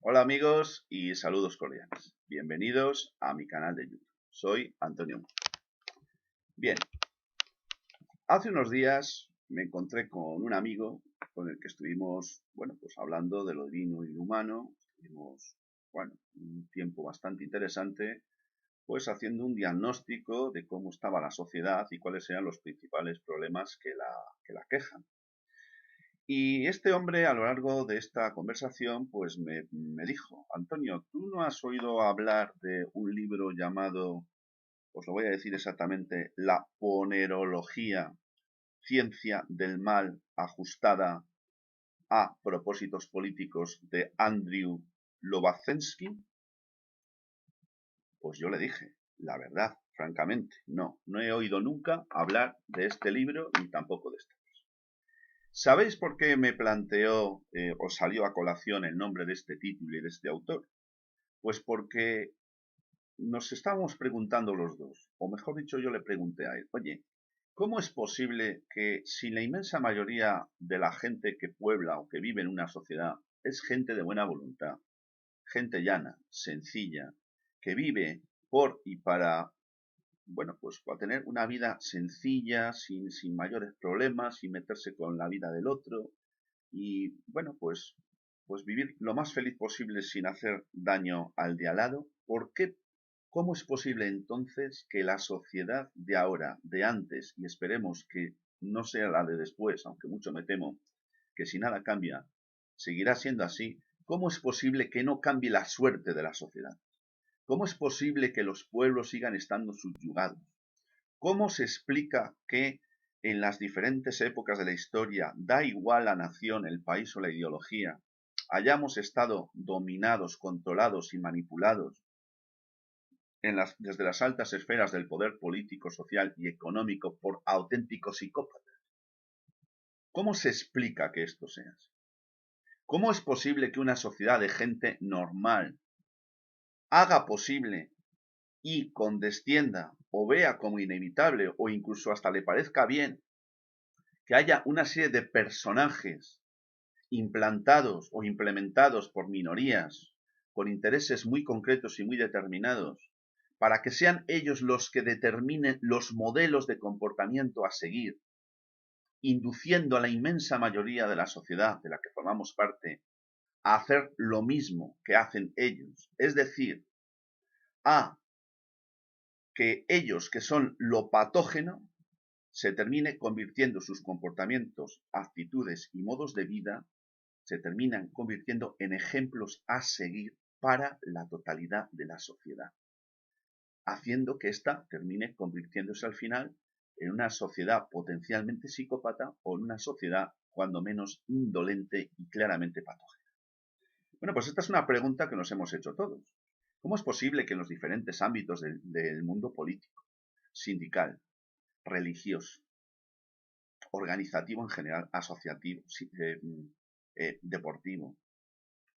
Hola amigos y saludos cordiales. Bienvenidos a mi canal de YouTube. Soy Antonio. Bien, hace unos días me encontré con un amigo con el que estuvimos, pues hablando de lo divino y lo humano. Estuvimos, un tiempo bastante interesante, pues haciendo un diagnóstico de cómo estaba la sociedad y cuáles eran los principales problemas que la quejan. Y este hombre, a lo largo de esta conversación, pues me dijo: Antonio, ¿tú no has oído hablar de un libro llamado, os lo voy a decir exactamente, La ponerología, ciencia del mal ajustada a propósitos políticos, de Andrew Lobachevsky? Pues yo le dije, la verdad, francamente, no he oído nunca hablar de este libro ni tampoco de este. ¿Sabéis por qué me planteó o salió a colación el nombre de este título y de este autor? Pues porque nos estábamos preguntando los dos, o mejor dicho, yo le pregunté a él: oye, ¿cómo es posible que si la inmensa mayoría de la gente que puebla o que vive en una sociedad es gente de buena voluntad, gente llana, sencilla, que vive por y para, pues para tener una vida sencilla, sin mayores problemas, sin meterse con la vida del otro, y pues vivir lo más feliz posible sin hacer daño al de al lado? ¿Por qué? ¿Cómo es posible entonces que la sociedad de ahora, de antes, y esperemos que no sea la de después, aunque mucho me temo que si nada cambia, seguirá siendo así? ¿Cómo es posible que no cambie la suerte de la sociedad? ¿Cómo es posible que los pueblos sigan estando subyugados? ¿Cómo se explica que en las diferentes épocas de la historia, da igual la nación, el país o la ideología, hayamos estado dominados, controlados y manipulados desde las altas esferas del poder político, social y económico por auténticos psicópatas? ¿Cómo se explica que esto sea así? ¿Cómo es posible que una sociedad de gente normal haga posible y condescienda o vea como inevitable o incluso hasta le parezca bien que haya una serie de personajes implantados o implementados por minorías con intereses muy concretos y muy determinados, para que sean ellos los que determinen los modelos de comportamiento a seguir, induciendo a la inmensa mayoría de la sociedad de la que formamos parte a hacer lo mismo que hacen ellos? Es decir, a que ellos, que son lo patógeno, se termine convirtiendo sus comportamientos, actitudes y modos de vida, se terminan convirtiendo en ejemplos a seguir para la totalidad de la sociedad, haciendo que ésta termine convirtiéndose al final en una sociedad potencialmente psicópata o en una sociedad cuando menos indolente y claramente patógena. Bueno, pues esta es una pregunta que nos hemos hecho todos. ¿Cómo es posible que en los diferentes ámbitos del mundo político, sindical, religioso, organizativo en general, asociativo, deportivo,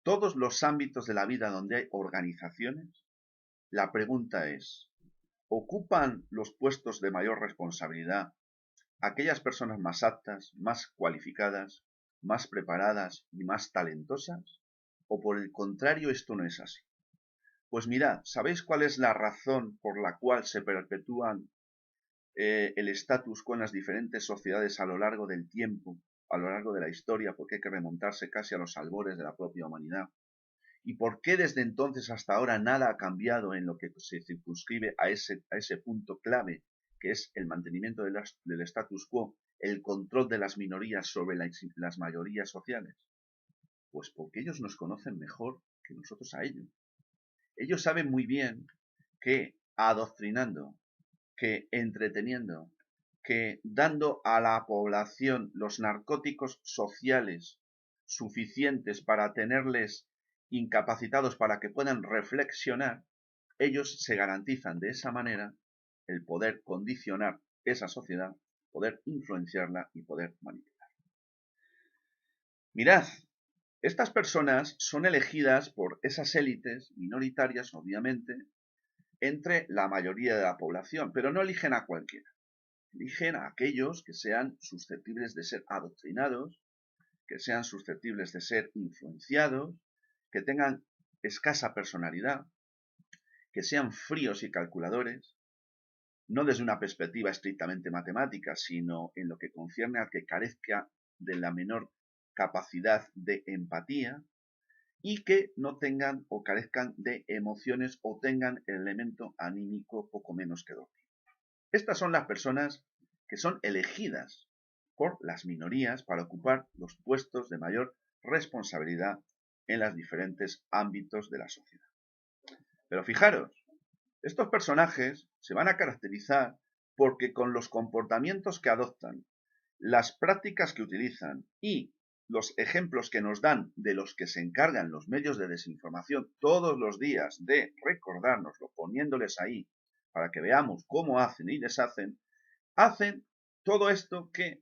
todos los ámbitos de la vida donde hay organizaciones, la pregunta es: ¿ocupan los puestos de mayor responsabilidad aquellas personas más aptas, más cualificadas, más preparadas y más talentosas? ¿O por el contrario esto no es así? Pues mirad, ¿sabéis cuál es la razón por la cual se perpetúan el status quo en las diferentes sociedades a lo largo del tiempo, a lo largo de la historia? Porque hay que remontarse casi a los albores de la propia humanidad. ¿Y por qué desde entonces hasta ahora nada ha cambiado en lo que se circunscribe a ese punto clave, que es el mantenimiento del status quo, el control de las minorías sobre las mayorías sociales? Pues porque ellos nos conocen mejor que nosotros a ellos. Ellos saben muy bien que adoctrinando, que entreteniendo, que dando a la población los narcóticos sociales suficientes para tenerles incapacitados para que puedan reflexionar, ellos se garantizan de esa manera el poder condicionar esa sociedad, poder influenciarla y poder manipular. Mirad, estas personas son elegidas por esas élites minoritarias, obviamente, entre la mayoría de la población, pero no eligen a cualquiera. Eligen a aquellos que sean susceptibles de ser adoctrinados, que sean susceptibles de ser influenciados, que tengan escasa personalidad, que sean fríos y calculadores, no desde una perspectiva estrictamente matemática, sino en lo que concierne a que carezca de la menor capacidad de empatía, y que no tengan o carezcan de emociones o tengan el elemento anímico poco menos que dormido. Estas son las personas que son elegidas por las minorías para ocupar los puestos de mayor responsabilidad en los diferentes ámbitos de la sociedad. Pero fijaros, estos personajes se van a caracterizar porque con los comportamientos que adoptan, las prácticas que utilizan y los ejemplos que nos dan de los que se encargan los medios de desinformación todos los días de recordárnoslo, poniéndoles ahí para que veamos cómo hacen y deshacen, hacen todo esto que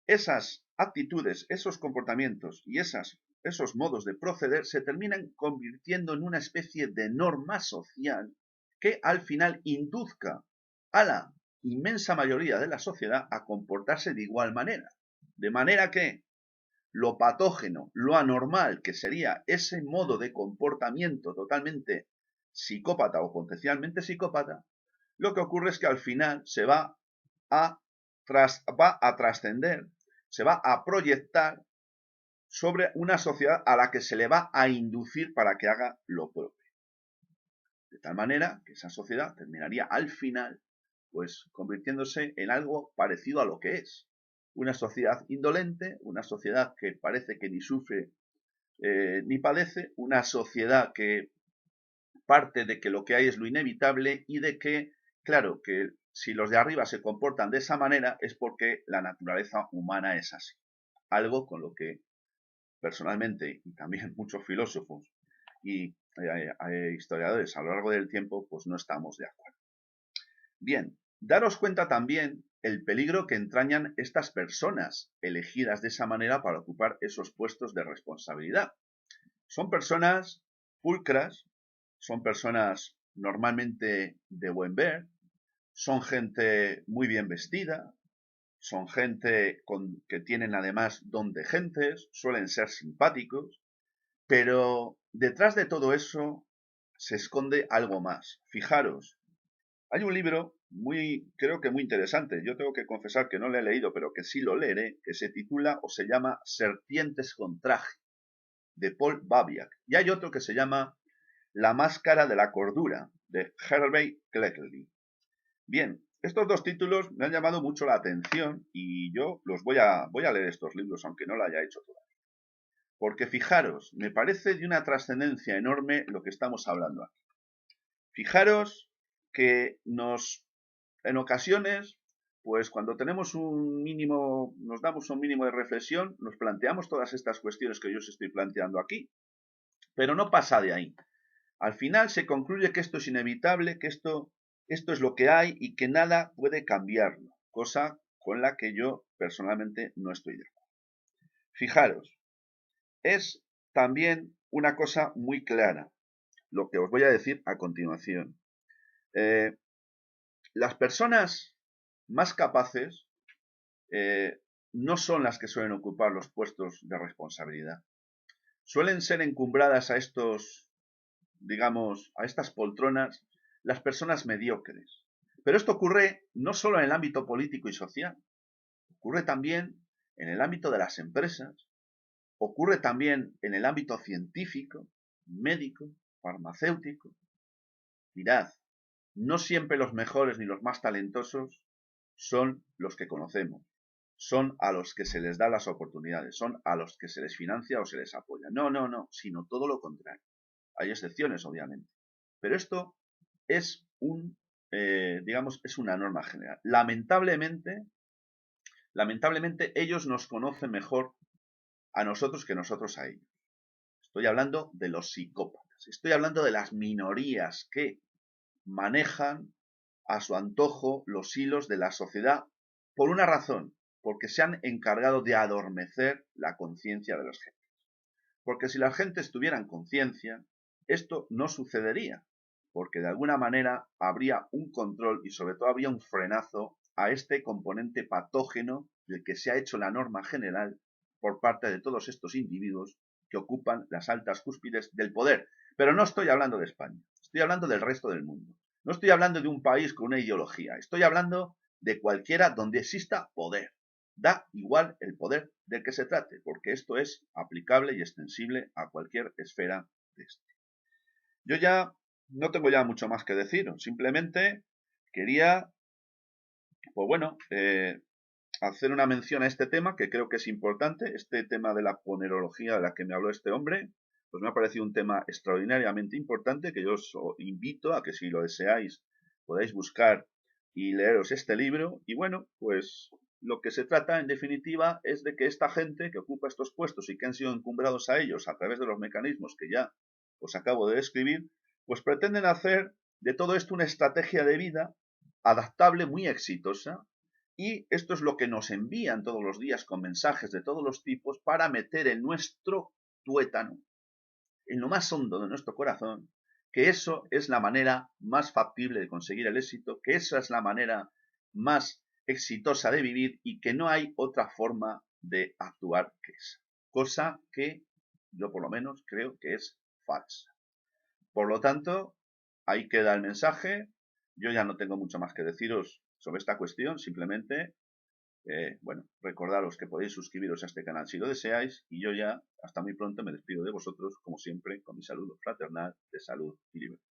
esas actitudes, esos comportamientos y esos modos de proceder se terminan convirtiendo en una especie de norma social que al final induzca a la inmensa mayoría de la sociedad a comportarse de igual manera. De manera que lo patógeno, lo anormal que sería ese modo de comportamiento totalmente psicópata o potencialmente psicópata, lo que ocurre es que al final se va a trascender, se va a proyectar sobre una sociedad a la que se le va a inducir para que haga lo propio. De tal manera que esa sociedad terminaría al final pues convirtiéndose en algo parecido a lo que es. Una sociedad indolente, una sociedad que parece que ni sufre ni padece, una sociedad que parte de que lo que hay es lo inevitable y de que, claro, que si los de arriba se comportan de esa manera es porque la naturaleza humana es así. Algo con lo que personalmente y también muchos filósofos y historiadores a lo largo del tiempo pues no estamos de acuerdo. Bien, daros cuenta también el peligro que entrañan estas personas elegidas de esa manera para ocupar esos puestos de responsabilidad. Son personas pulcras, son personas normalmente de buen ver, son gente muy bien vestida, son gente que tienen además don de gentes, suelen ser simpáticos, pero detrás de todo eso se esconde algo más. Fijaros, hay un libro creo que muy interesante, yo tengo que confesar que no lo he leído, pero que sí lo leeré, que se titula o se llama Serpientes con traje, de Paul Babiak. Y hay otro que se llama La máscara de la cordura, de Hervey Cleckley. Bien, estos dos títulos me han llamado mucho la atención y yo voy a leer estos libros, aunque no lo haya hecho todavía. Porque fijaros, me parece de una trascendencia enorme lo que estamos hablando aquí. Fijaros que en ocasiones, pues cuando tenemos nos damos un mínimo de reflexión, nos planteamos todas estas cuestiones que yo os estoy planteando aquí, pero no pasa de ahí. Al final se concluye que esto es inevitable, que esto es lo que hay y que nada puede cambiarlo, cosa con la que yo personalmente no estoy de acuerdo. Fijaros, es también una cosa muy clara lo que os voy a decir a continuación. Las personas más capaces no son las que suelen ocupar los puestos de responsabilidad. Suelen ser encumbradas a a estas poltronas, las personas mediocres. Pero esto ocurre no solo en el ámbito político y social, ocurre también en el ámbito de las empresas, ocurre también en el ámbito científico, médico, farmacéutico. Mirad, no siempre los mejores ni los más talentosos son los que conocemos, son a los que se les da las oportunidades, son a los que se les financia o se les apoya. No, sino todo lo contrario. Hay excepciones, obviamente. Pero esto es es una norma general. Lamentablemente, ellos nos conocen mejor a nosotros que nosotros a ellos. Estoy hablando de los psicópatas. Estoy hablando de las minorías que manejan a su antojo los hilos de la sociedad por una razón, porque se han encargado de adormecer la conciencia de las gentes. Porque si las gentes tuvieran conciencia, esto no sucedería, porque de alguna manera habría un control y sobre todo habría un frenazo a este componente patógeno del que se ha hecho la norma general por parte de todos estos individuos que ocupan las altas cúspides del poder. Pero no estoy hablando de España, estoy hablando del resto del mundo. No estoy hablando de un país con una ideología, estoy hablando de cualquiera donde exista poder. Da igual el poder del que se trate, porque esto es aplicable y extensible a cualquier esfera de este. Yo ya no tengo ya mucho más que decir, simplemente quería, pues bueno, hacer una mención a este tema que creo que es importante, este tema de la ponerología de la que me habló este hombre, pues me ha parecido un tema extraordinariamente importante que yo os invito a que si lo deseáis podáis buscar y leeros este libro. Y bueno, pues lo que se trata en definitiva es de que esta gente que ocupa estos puestos y que han sido encumbrados a ellos a través de los mecanismos que ya os acabo de describir, pues pretenden hacer de todo esto una estrategia de vida adaptable, muy exitosa, y esto es lo que nos envían todos los días con mensajes de todos los tipos para meter en nuestro tuétano, en lo más hondo de nuestro corazón, que eso es la manera más factible de conseguir el éxito, que esa es la manera más exitosa de vivir y que no hay otra forma de actuar que esa. Cosa que yo por lo menos creo que es falsa. Por lo tanto, ahí queda el mensaje. Yo ya no tengo mucho más que deciros sobre esta cuestión, simplemente bueno, recordaros que podéis suscribiros a este canal si lo deseáis, y yo ya hasta muy pronto me despido de vosotros, como siempre, con mi saludo fraternal de salud y libertad.